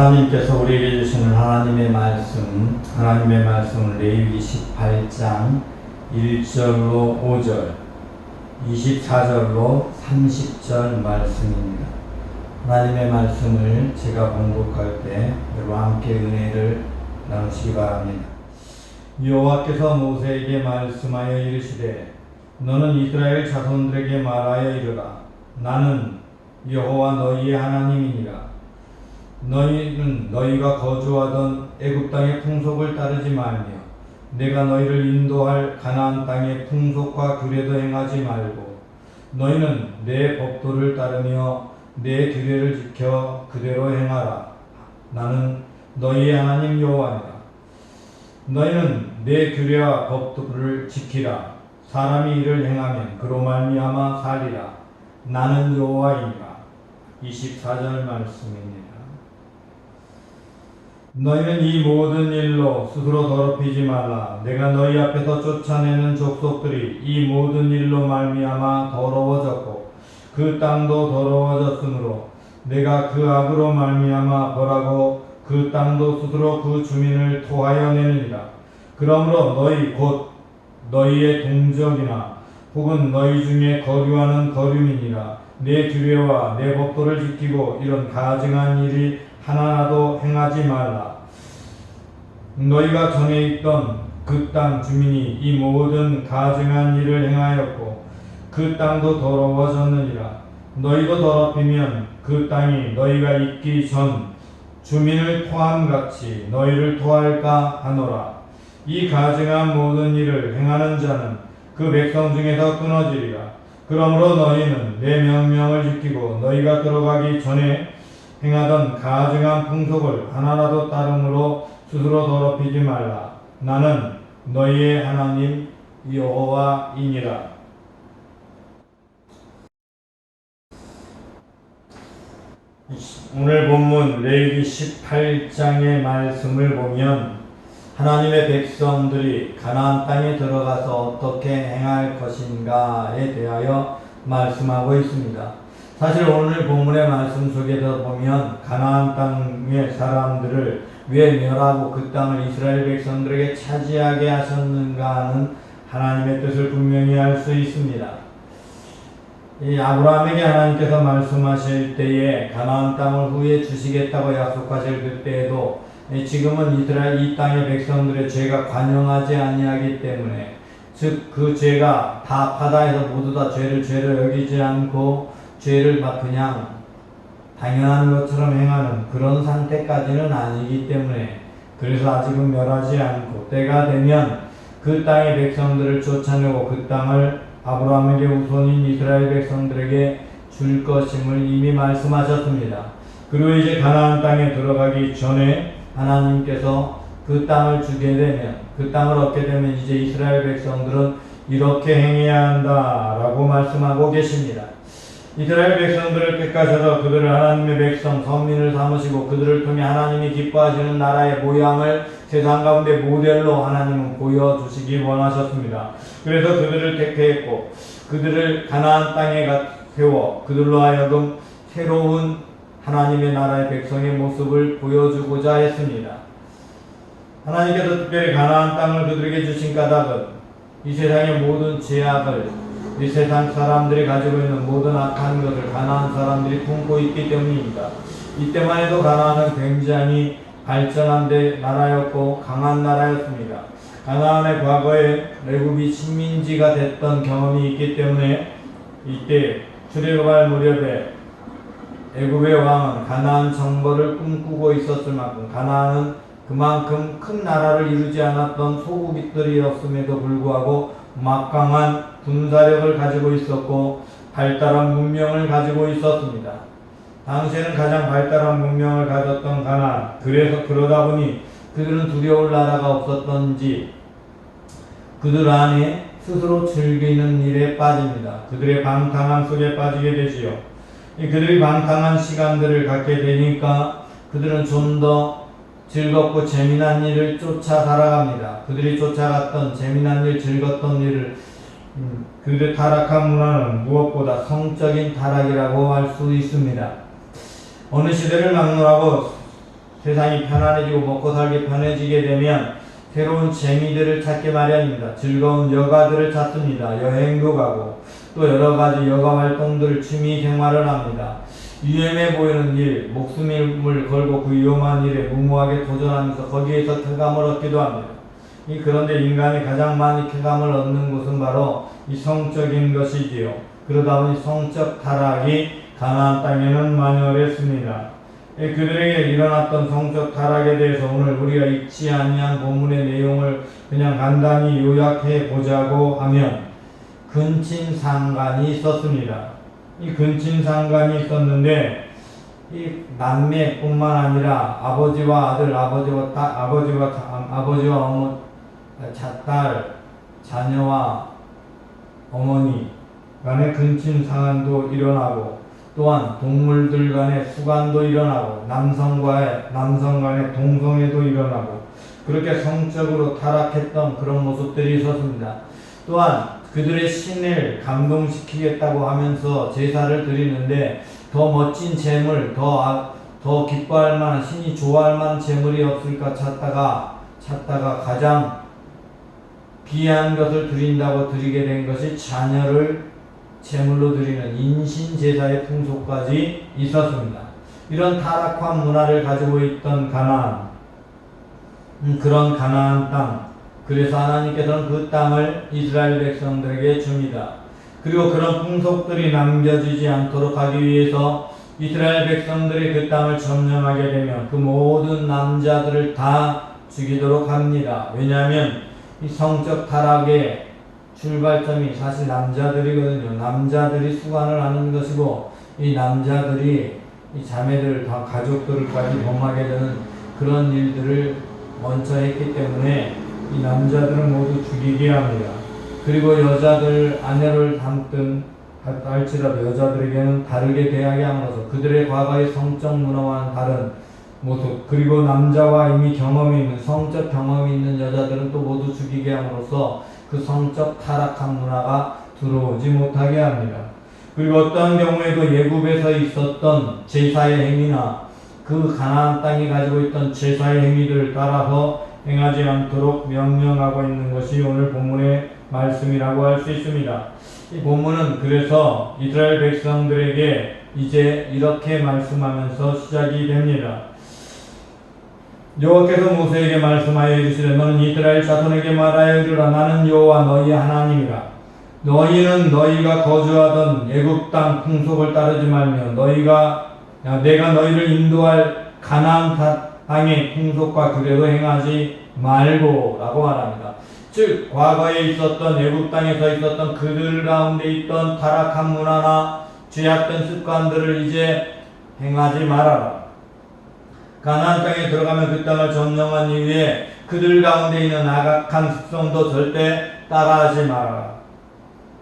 하나님께서 우리에게 주시는 하나님의 말씀을 레위기 18장 1절로 5절, 24절로 30절 말씀입니다. 하나님의 말씀을 제가 봉독할 때 여러분 함께 은혜를 나누시기 바랍니다. 여호와께서 모세에게 말씀하여 이르시되 너는 이스라엘 자손들에게 말하여 이르라. 나는 여호와 너희의 하나님이니라. 너희는 너희가 거주하던 애굽 땅의 풍속을 따르지 말며 내가 너희를 인도할 가나안 땅의 풍속과 규례도 행하지 말고 너희는 내 법도를 따르며 내 규례를 지켜 그대로 행하라. 나는 너희의 하나님 여호와니라. 너희는 내 규례와 법도를 지키라. 사람이 이를 행하면 그로 말미암아 살리라. 나는 여호와이니라. 24절 말씀입니다. 너희는 이 모든 일로 스스로 더럽히지 말라. 내가 너희 앞에서 쫓아내는 족속들이 이 모든 일로 말미암아 더러워졌고 그 땅도 더러워졌으므로 내가 그 악으로 말미암아 벌하고 그 땅도 스스로 그 주민을 토하여 내느니라. 그러므로 너희 곧 너희의 동족이나 혹은 너희 중에 거류하는 거류민이라 내 규례와 내 법도를 지키고 이런 가증한 일이 하나라도 행하지 말라. 너희가 전에 있던 그 땅 주민이 이 모든 가증한 일을 행하였고 그 땅도 더러워졌느니라. 너희도 더럽히면 그 땅이 너희가 있기 전 주민을 토함같이 너희를 토할까 하노라. 이 가증한 모든 일을 행하는 자는 그 백성 중에서 끊어지리라. 그러므로 너희는 내 명령을 지키고 너희가 들어가기 전에 행하던 가증한 풍속을 하나라도 따름으로 스스로 더럽히지 말라. 나는 너희의 하나님 여호와이니라. 오늘 본문 레위기 18장의 말씀을 보면 하나님의 백성들이 가나안 땅에 들어가서 어떻게 행할 것인가에 대하여 말씀하고 있습니다. 사실 오늘 본문의 말씀 속에서 보면 가나안 땅의 사람들을 왜 멸하고 그 땅을 이스라엘 백성들에게 차지하게 하셨는가 하는 하나님의 뜻을 분명히 알 수 있습니다. 이 아브라함에게 하나님께서 말씀하실 때에 가나안 땅을 후에 주시겠다고 약속하실 그때에도 지금은 이 땅의 백성들의 죄가 관영하지 아니하기 때문에 즉 그 죄가 다 바다에서 모두 다 죄를 여기지 않고 죄를 막 그냥 당연한 것처럼 행하는 그런 상태까지는 아니기 때문에 그래서 아직은 멸하지 않고 때가 되면 그 땅의 백성들을 쫓아내고 그 땅을 아브라함에게 우선인 이스라엘 백성들에게 줄 것임을 이미 말씀하셨습니다. 그리고 이제 가나안 땅에 들어가기 전에 하나님께서 그 땅을 주게 되면 그 땅을 얻게 되면 이제 이스라엘 백성들은 이렇게 행해야 한다라고 말씀하고 계십니다. 이스라엘 백성들을 택하셔서 그들을 하나님의 백성, 선민을 삼으시고 그들을 통해 하나님이 기뻐하시는 나라의 모양을 세상 가운데 모델로 하나님은 보여주시기 원하셨습니다. 그래서 그들을 택했고 그들을 가나안 땅에 세워 그들로 하여금 새로운 하나님의 나라의 백성의 모습을 보여주고자 했습니다. 하나님께서 특별히 가나안 땅을 그들에게 주신 까닭은 이 세상의 모든 죄악을 이 세상 사람들이 가지고 있는 모든 악한 것을 가나안 사람들이 품고 있기 때문입니다. 이때만 해도 가나안은 굉장히 발전한 나라였고 강한 나라였습니다. 가나안의 과거에 애굽이 식민지가 됐던 경험이 있기 때문에 이때 출애굽할 무렵에 애굽의 왕은 가나안 정벌을 꿈꾸고 있었을 만큼 가나안은 그만큼 큰 나라를 이루지 않았던 소국들이었음에도 불구하고 막강한 군사력을 가지고 있었고 발달한 문명을 가지고 있었습니다. 당시에는 가장 발달한 문명을 가졌던 가나안, 그러다 보니 그들은 두려울 나라가 없었던지 그들 안에 스스로 즐기는 일에 빠집니다. 그들의 방탕함 속에 빠지게 되지요. 그들이 방탕한 시간들을 갖게 되니까 그들은 좀 더 즐겁고 재미난 일을 쫓아 살아갑니다. 그들이 쫓아갔던 재미난 일, 즐겁던 일을 그들의 타락한 문화는 무엇보다 성적인 타락이라고 할 수 있습니다. 어느 시대를 막론하고 세상이 편안해지고 먹고 살기 편해지게 되면 새로운 재미들을 찾게 마련입니다. 즐거운 여가들을 찾습니다. 여행도 가고 또 여러 가지 여가 활동들, 취미 생활을 합니다. 위험해 보이는 일, 목숨을 걸고 그 위험한 일에 무모하게 도전하면서 거기에서 쾌감을 얻기도 합니다. 그런데 인간이 가장 많이 쾌감을 얻는 것은 바로 이 성적인 것이지요. 그러다 보니 성적 타락이 가나안 땅에는 만연했습니다. 그들에게 일어났던 성적 타락에 대해서 오늘 우리가 읽지 아니한 본문의 내용을 그냥 간단히 요약해 보자고 하면 근친상간이 있었습니다. 이 근친상간이 있었는데 이 남매뿐만 아니라 아버지와 아들, 아버지와 딸, 자녀와 어머니 간의 근친상간도 일어나고 또한 동물들 간의 수간도 일어나고 남성 간의 동성애도 일어나고 그렇게 성적으로 타락했던 그런 모습들이 있었습니다. 또한 그들의 신을 감동시키겠다고 하면서 제사를 드리는데 더 멋진 재물, 더 기뻐할 만한, 신이 좋아할 만한 재물이 없을까 찾다가 가장 귀한 것을 드린다고 드리게 된 것이 자녀를 제물로 드리는 인신제사의 풍속까지 있었습니다. 이런 타락한 문화를 가지고 있던 가나안, 그런 가나안 땅, 그래서 하나님께서는 그 땅을 이스라엘 백성들에게 줍니다. 그리고 그런 풍속들이 남겨지지 않도록 하기 위해서 이스라엘 백성들이 그 땅을 점령하게 되면 그 모든 남자들을 다 죽이도록 합니다. 왜냐하면 이 성적 타락의 출발점이 사실 남자들이거든요. 남자들이 수관을 하는 것이고 이 남자들이 이 자매들 다 가족들까지 범하게 되는 그런 일들을 먼저 했기 때문에 이 남자들은 모두 죽이게 합니다. 그리고 여자들 아내를 담든 할지라도 여자들에게는 다르게 대하게 함으로써 그들의 과거의 성적 문화와는 다른 모습, 그리고 남자와 이미 경험이 있는 성적 경험이 있는 여자들은 또 모두 죽이게 함으로써 그 성적 타락한 문화가 들어오지 못하게 합니다. 그리고 어떠한 경우에도 예굽에서 있었던 제사의 행위나 그 가나안 땅이 가지고 있던 제사의 행위들을 따라서 행하지 않도록 명령하고 있는 것이 오늘 본문의 말씀이라고 할 수 있습니다. 이 본문은 그래서 이스라엘 백성들에게 이제 이렇게 말씀하면서 시작이 됩니다. 여호와께서 모세에게 말씀하여 이르시되 너는 이스라엘 자손에게 말하여 이르라. 나는 여호와 너희 하나님이라. 너희는 너희가 거주하던 애굽 땅 풍속을 따르지 말며 내가 너희를 인도할 가나안 땅의 풍속과 규례도 행하지 말고 라고 말합니다. 즉 과거에 있었던 애굽 땅에서 있었던 그들 가운데 있던 타락한 문화나 죄악된 습관들을 이제 행하지 말아라. 가나안 땅에 들어가면 그 땅을 점령한 이후에 그들 가운데 있는 악악한 습성도 절대 따라하지 말아라.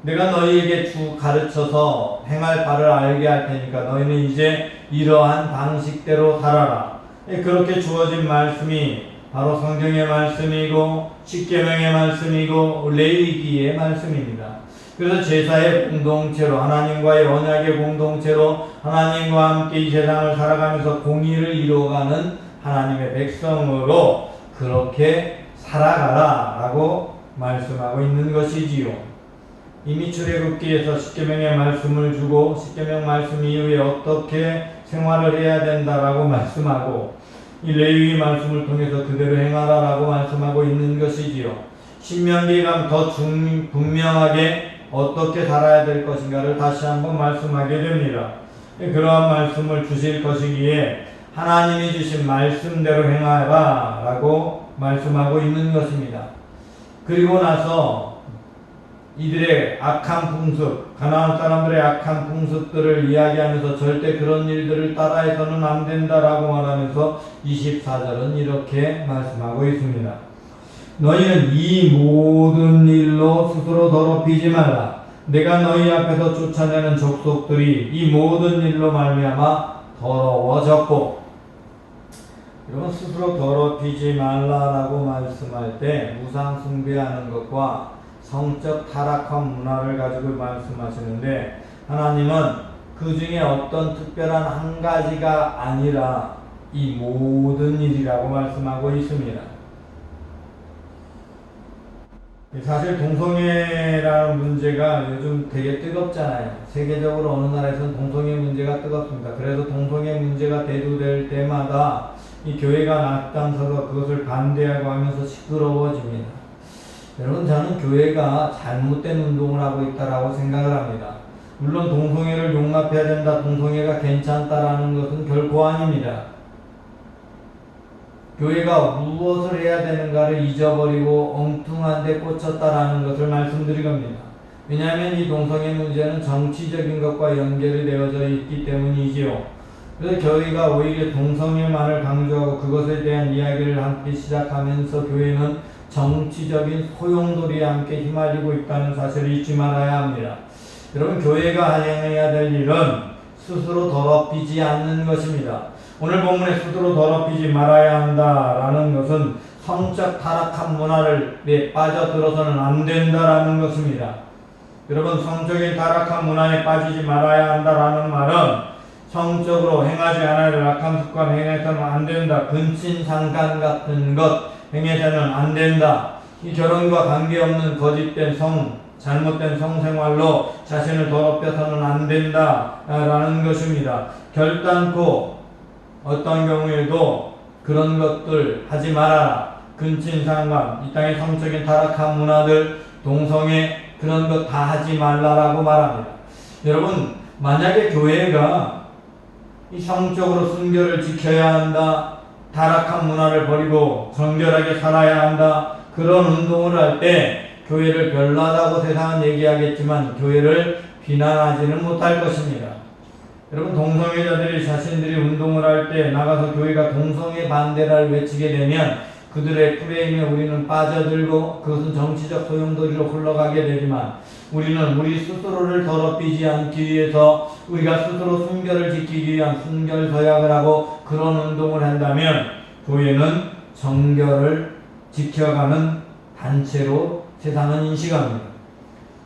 내가 너희에게 가르쳐서 행할 바를 알게 할 테니까 너희는 이제 이러한 방식대로 살아라. 그렇게 주어진 말씀이 바로 성경의 말씀이고 십계명의 말씀이고 레위기의 말씀입니다. 그래서 제사의 공동체로 하나님과의 언약의 공동체로 하나님과 함께 이 세상을 살아가면서 공의를 이루어가는 하나님의 백성으로 그렇게 살아가라 라고 말씀하고 있는 것이지요. 이미 출애굽기에서 십계명의 말씀을 주고 십계명 말씀 이후에 어떻게 생활을 해야 된다라고 말씀하고 이 레위기 말씀을 통해서 그대로 행하라라고 말씀하고 있는 것이지요. 신명기에 가면 더 분명하게 어떻게 살아야 될 것인가를 다시 한번 말씀하게 됩니다. 그러한 말씀을 주실 것이기에 하나님이 주신 말씀대로 행하라 라고 말씀하고 있는 것입니다. 그리고 나서 이들의 악한 풍습, 가나안 사람들의 악한 풍습들을 이야기하면서 절대 그런 일들을 따라해서는 안 된다라고 말하면서 24절은 이렇게 말씀하고 있습니다. 너희는 이 모든 일로 스스로 더럽히지 말라. 내가 너희 앞에서 쫓아내는 족속들이 이 모든 일로 말미암아 더러워졌고, 여러분 스스로 더럽히지 말라라고 말씀할 때 우상 숭배하는 것과 성적 타락한 문화를 가지고 말씀하시는데 하나님은 그 중에 어떤 특별한 한 가지가 아니라 이 모든 일이라고 말씀하고 있습니다. 사실 동성애라는 문제가 요즘 되게 뜨겁잖아요. 세계적으로 어느 나라에서는 동성애 문제가 뜨겁습니다. 그래서 동성애 문제가 대두될 때마다 이 교회가 앞장서서 그것을 반대하고 하면서 시끄러워집니다. 여러분, 저는 교회가 잘못된 운동을 하고 있다라고 생각을 합니다. 물론 동성애를 용납해야 된다, 동성애가 괜찮다라는 것은 결코 아닙니다. 교회가 무엇을 해야 되는가를 잊어버리고 엉뚱한 데 꽂혔다라는 것을 말씀드릴 겁니다. 왜냐하면 이 동성애 문제는 정치적인 것과 연결이 되어져 있기 때문이지요. 그래서 교회가 오히려 동성애만을 강조하고 그것에 대한 이야기를 함께 시작하면서 교회는 정치적인 소용돌이에 함께 휘말리고 있다는 사실을 잊지 말아야 합니다. 여러분, 교회가 행해야 될 일은 스스로 더럽히지 않는 것입니다. 오늘 본문에 스스로 더럽히지 말아야 한다라는 것은 성적 타락한 문화에 빠져들어서는 안 된다라는 것입니다. 여러분, 성적인 타락한 문화에 빠지지 말아야 한다라는 말은 성적으로 행하지 않아야 할 악한 습관 행해서는 안 된다. 근친상간 같은 것 행해서는 안 된다. 이 결혼과 관계없는 거짓된 잘못된 성생활로 자신을 더럽혀서는 안 된다라는 것입니다. 결단코 어떤 경우에도 그런 것들 하지 말아라. 근친상간, 이 땅의 성적인 타락한 문화들, 동성애, 그런 것 다 하지 말라라고 말합니다. 여러분, 만약에 교회가 이 성적으로 순결을 지켜야 한다, 타락한 문화를 버리고 정결하게 살아야 한다, 그런 운동을 할 때 교회를 별나다고 세상은 얘기하겠지만 교회를 비난하지는 못할 것입니다. 여러분, 동성애자들이 자신들이 운동을 할 때 나가서 교회가 동성애 반대를 외치게 되면 그들의 프레임에 우리는 빠져들고 그것은 정치적 소용돌이로 흘러가게 되지만 우리는 우리 스스로를 더럽히지 않기 위해서 우리가 스스로 순결을 지키기 위한 순결서약을 하고 그런 운동을 한다면 교회는 정결을 지켜가는 단체로 세상은 인식합니다.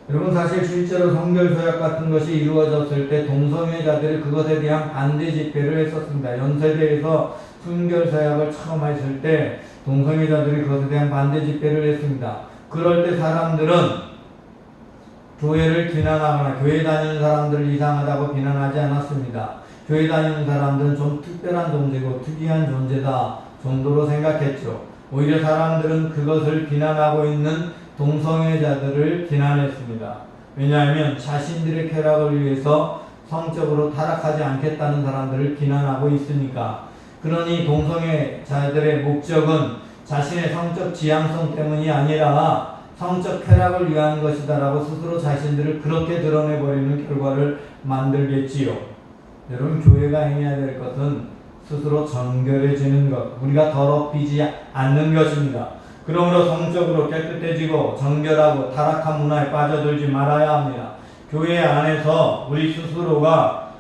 여러분, 사실 실제로 성결서약 같은 것이 이루어졌을 때 동성애자들이 그것에 대한 반대 집회를 했었습니다. 연세대에서 순결서약을 처음 했을 때 동성애자들이 그것에 대한 반대 집회를 했습니다. 그럴 때 사람들은 교회를 비난하거나 교회 다니는 사람들을 이상하다고 비난하지 않았습니다. 교회 다니는 사람들은 좀 특별한 존재고 특이한 존재다 정도로 생각했죠. 오히려 사람들은 그것을 비난하고 있는 동성애자들을 비난했습니다. 왜냐하면 자신들의 쾌락을 위해서 성적으로 타락하지 않겠다는 사람들을 비난하고 있으니까. 그러니 동성애자들의 목적은 자신의 성적 지향성 때문이 아니라 성적 쾌락을 위한 것이다라고 스스로 자신들을 그렇게 드러내버리는 결과를 만들겠지요. 여러분, 교회가 행해야 될 것은 스스로 정결해지는 것, 우리가 더럽히지 않는 것입니다. 그러므로 성적으로 깨끗해지고 정결하고 타락한 문화에 빠져들지 말아야 합니다. 교회 안에서 우리 스스로가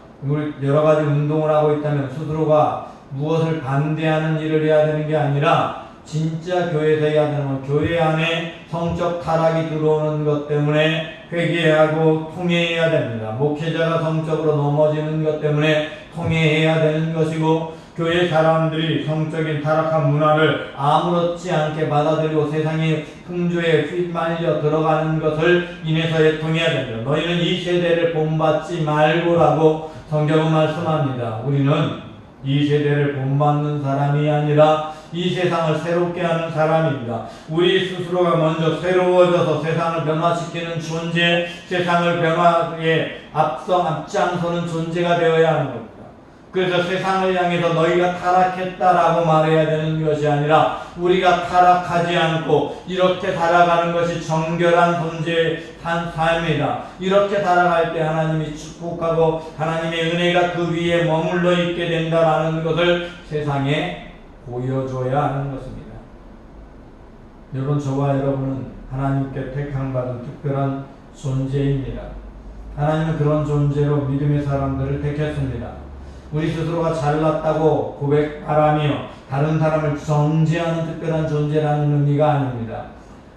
여러 가지 운동을 하고 있다면 스스로가 무엇을 반대하는 일을 해야 되는 게 아니라 진짜 교회에서 해야 되는 건 교회 안에 성적 타락이 들어오는 것 때문에 회개하고 통회해야 됩니다. 목회자가 성적으로 넘어지는 것 때문에 통회해야 되는 것이고 교회 사람들이 성적인 타락한 문화를 아무렇지 않게 받아들이고 세상의 풍조에 휘말려 들어가는 것을 인해서 애통해야 됩니다. 너희는 이 세대를 본받지 말고라고 성경은 말씀합니다. 우리는 이 세대를 본받는 사람이 아니라 이 세상을 새롭게 하는 사람입니다. 우리 스스로가 먼저 새로워져서 세상을 변화시키는 존재, 세상을 변화에 앞장서는 존재가 되어야 하는 겁니다. 그래서 세상을 향해서 너희가 타락했다라고 말해야 되는 것이 아니라 우리가 타락하지 않고 이렇게 살아가는 것이 정결한 존재의 삶이다. 이렇게 살아갈 때 하나님이 축복하고 하나님의 은혜가 그 위에 머물러 있게 된다라는 것을 세상에 보여줘야 하는 것입니다. 여러분, 저와 여러분은 하나님께 택함받은 특별한 존재입니다. 하나님은 그런 존재로 믿음의 사람들을 택했습니다. 우리 스스로가 잘났다고 고백하라며 다른 사람을 정죄하는 특별한 존재라는 의미가 아닙니다.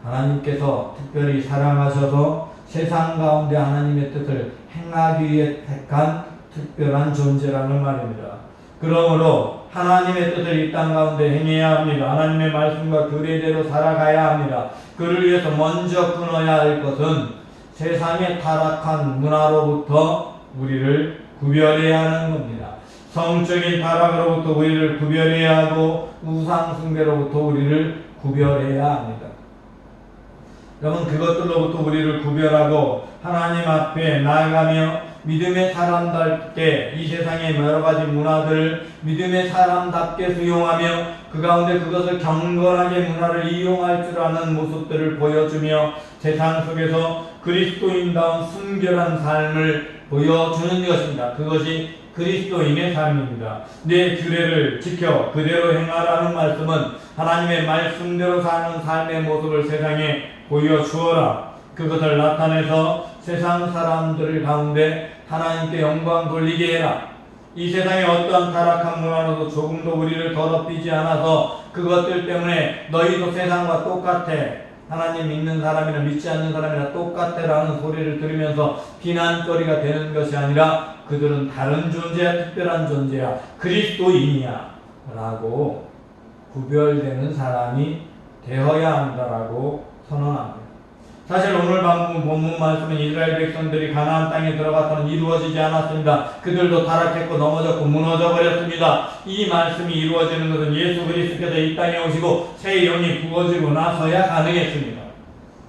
하나님께서 특별히 사랑하셔서 세상 가운데 하나님의 뜻을 행하기 위해 택한 특별한 존재라는 말입니다. 그러므로 하나님의 뜻을 이 땅 가운데 행해야 합니다. 하나님의 말씀과 규례대로 살아가야 합니다. 그를 위해서 먼저 끊어야 할 것은 세상의 타락한 문화로부터 우리를 구별해야 하는 겁니다. 성적인 타락으로부터 우리를 구별해야 하고 우상 숭배로부터 우리를 구별해야 합니다. 여러분, 그것들로부터 우리를 구별하고 하나님 앞에 나아가며 믿음의 사람답게 이 세상의 여러 가지 문화들을 믿음의 사람답게 수용하며 그 가운데 그것을 경건하게 문화를 이용할 줄 아는 모습들을 보여주며 세상 속에서 그리스도인다운 순결한 삶을 보여주는 것입니다. 그것이 그리스도인의 삶입니다. 내 규례를 지켜 그대로 행하라는 말씀은 하나님의 말씀대로 사는 삶의 모습을 세상에 보여주어라. 그것을 나타내서 세상 사람들 가운데 하나님께 영광 돌리게 해라. 이 세상의 어떠한 타락한 문화로도 조금도 우리를 더럽히지 않아서 그것들 때문에 너희도 세상과 똑같아, 하나님 믿는 사람이나 믿지 않는 사람이나 똑같아 라는 소리를 들으면서 비난거리가 되는 것이 아니라 그들은 다른 존재야, 특별한 존재야, 그리스도인이야 라고 구별되는 사람이 되어야 한다라고 선언합니다. 사실 오늘 본문 말씀은 이스라엘 백성들이 가나안 땅에 들어가서는 이루어지지 않았습니다. 그들도 타락했고 넘어졌고 무너져 버렸습니다. 이 말씀이 이루어지는 것은 예수 그리스도께서 이 땅에 오시고 새 영이 부어지고 나서야 가능했습니다.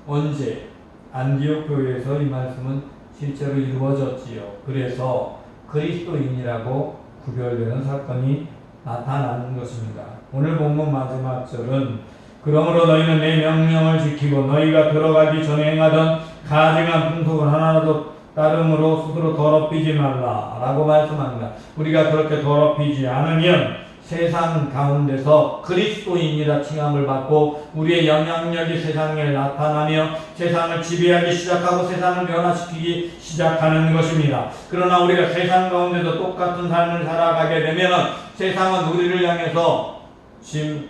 언제? 안디옥 교회에서 이 말씀은 실제로 이루어졌지요. 그래서 그리스도인이라고 구별되는 사건이 나타나는 것입니다. 오늘 본문 마지막 절은 그러므로 너희는 내 명령을 지키고 너희가 들어가기 전에 행하던 가증한 풍속을 하나라도 따름으로 스스로 더럽히지 말라 라고 말씀합니다. 우리가 그렇게 더럽히지 않으면 세상 가운데서 그리스도인이라 칭함을 받고 우리의 영향력이 세상에 나타나며 세상을 지배하기 시작하고 세상을 변화시키기 시작하는 것입니다. 그러나 우리가 세상 가운데서 똑같은 삶을 살아가게 되면 세상은 우리를 향해서 지금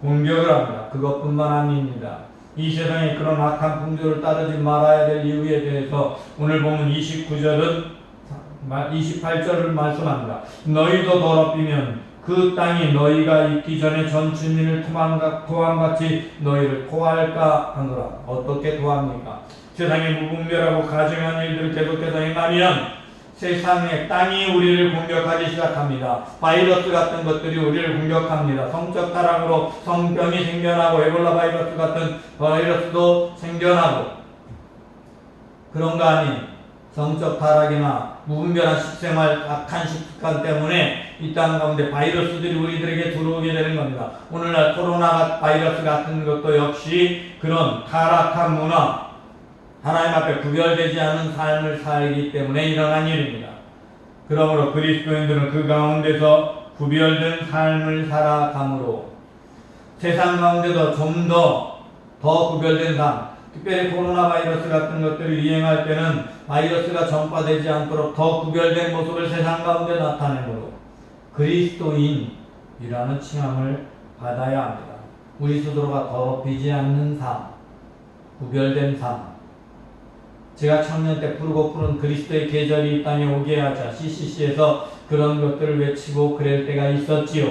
공격을 합니다. 그것뿐만 아닙니다. 이 세상에 그런 악한 풍조를 따르지 말아야 될 이유에 대해서 오늘 보면 28절을 말씀합니다. 너희도 더럽히면 그 땅이 너희가 있기 전에 전 주민을 토함같이 너희를 토할까 하노라. 어떻게 토합니까? 세상에 무분별하고 가증한 일들을 계속해서 행하면 세상의 땅이 우리를 공격하기 시작합니다. 바이러스 같은 것들이 우리를 공격합니다. 성적 타락으로 성병이 생겨나고 에볼라 바이러스 같은 바이러스도 생겨나고 그런 거 아닌 성적 타락이나 무분별한 식생활, 악한 식습관 때문에 이 땅 가운데 바이러스들이 우리들에게 들어오게 되는 겁니다. 오늘날 코로나 바이러스 같은 것도 역시 그런 타락한 문화, 하나님 앞에 구별되지 않은 삶을 살기 때문에 일어난 일입니다. 그러므로 그리스도인들은 그 가운데서 구별된 삶을 살아감으로 세상 가운데도 좀 더 구별된 삶, 특별히 코로나 바이러스 같은 것들이 유행할 때는 바이러스가 전파되지 않도록 더 구별된 모습을 세상 가운데 나타내므로 그리스도인이라는 칭함을 받아야 합니다. 우리 스스로가 더럽히지 않는 삶, 구별된 삶. 제가 청년 때 푸르고 푸른 그리스도의 계절이 이 땅에 오게 하자 CCC에서 그런 것들을 외치고 그럴 때가 있었지요.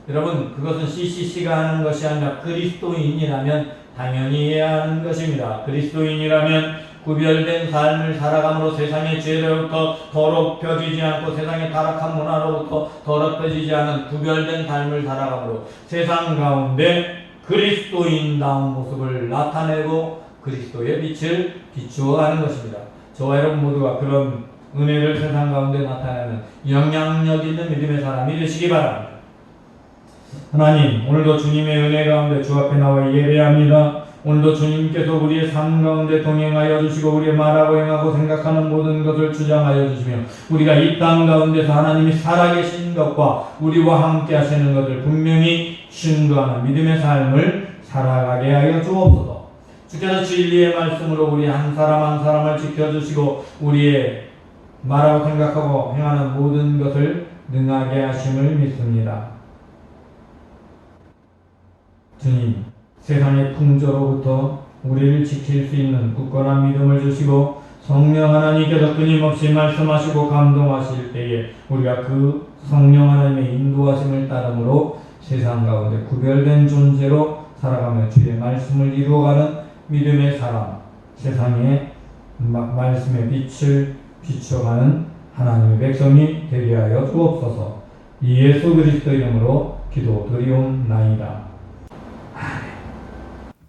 여러분, 그것은 CCC가 하는 것이 아니라 그리스도인이라면 당연히 해야 하는 것입니다. 그리스도인이라면 구별된 삶을 살아감으로 세상의 죄로부터 더럽혀지지 않고 세상의 타락한 문화로부터 더럽혀지지 않은 구별된 삶을 살아감으로 세상 가운데 그리스도인다운 모습을 나타내고 그리스도의 빛을 비추어 가는 것입니다. 저와 여러분 모두가 그런 은혜를 세상 가운데 나타내는 영향력 있는 믿음의 사람이 되시기 바랍니다. 하나님, 오늘도 주님의 은혜 가운데 주 앞에 나와 예배합니다. 오늘도 주님께서 우리의 삶 가운데 동행하여 주시고 우리의 말하고 행하고 생각하는 모든 것을 주장하여 주시며 우리가 이 땅 가운데서 하나님이 살아계신 것과 우리와 함께 하시는 것을 분명히 증거하는 믿음의 삶을 살아가게 하여 주옵소서. 주께서 진리의 말씀으로 우리 한 사람 한 사람을 지켜주시고 우리의 말하고 생각하고 행하는 모든 것을 능하게 하심을 믿습니다. 주님, 세상의 풍조로부터 우리를 지킬 수 있는 굳건한 믿음을 주시고 성령 하나님께서 끊임없이 말씀하시고 감동하실 때에 우리가 그 성령 하나님의 인도하심을 따름으로 세상 가운데 구별된 존재로 살아가며 주의 말씀을 이루어가는 믿음의 사람, 세상에 말씀의 빛을 비춰가는 하나님의 백성이 되게 하여 주옵소서. 이 예수 그리스도 이름으로 기도드리옵나이다.